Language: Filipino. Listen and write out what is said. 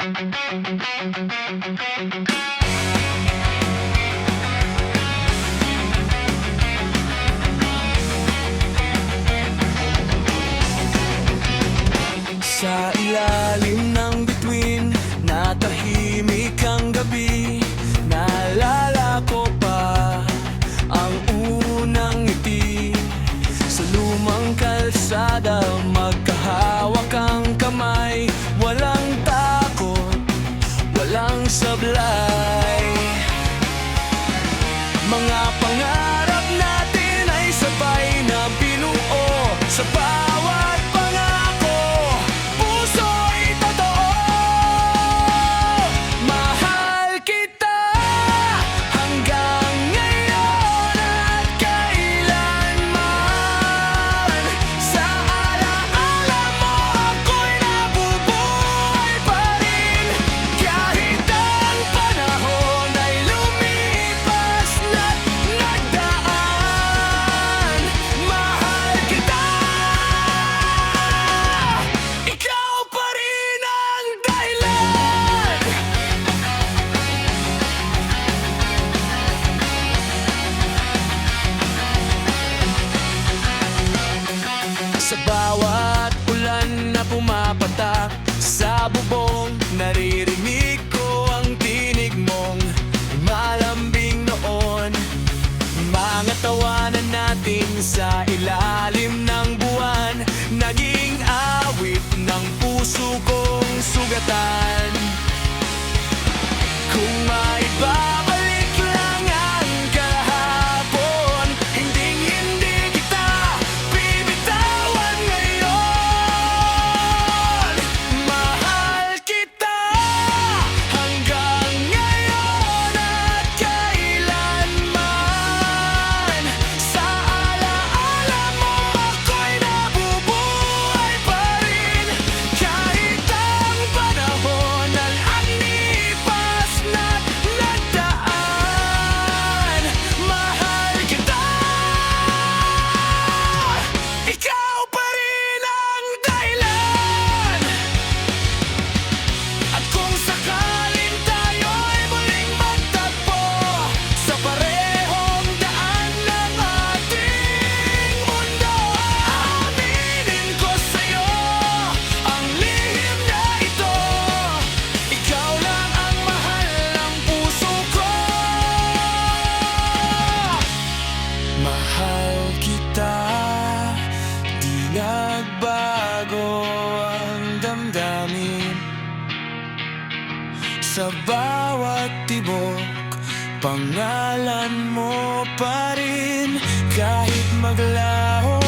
Sa ilalim ng bituin, natahimik ang gabi. Naalala ko pa ang unang ngiti. Sa lumang kalsada, magkahawak ang kamay. Walang takot, walang sablay. Mga pangarap natin ay sabay na binuo. Sa bawat pangako, puso'y totoo. Mahal kita hanggang ngayon at kailanman. Sa alaala mo ako'y nabubuhay pa rin. Kahit ang panahon ay lumipas na't nagdaan. Mahal kita, ikaw pa rin ang dahilan. Sa bawat ulan na pumapatak sa bubong, naririnig ko ang tinig mong malambing noon. Mga tawanan natin sa ilalim ng buwan, naging awit ng puso kong sugatan. Kung maibabalik lang ang kahapon, hinding-hindi kita bibitawan ngayon. Mahal kita hanggang ngayon at kailanman. Sa alaala mo ako'y nabubuhay pa rin. Kahit ang panahon ay anlipas na't nagdaan. Mahal kita, ikaw pa rin ang dahilan. At kung sakaling tayo'y muling magtagpo sa parehong daan ng ating mundo, aaminin ko sa'yo ang lihim na ito. Ikaw lang ang mahal ng puso ko. Mahal kita, di nagbago ang damdamin. Sa bawat tibok, pangalan mo pa rin. Kahit maglaho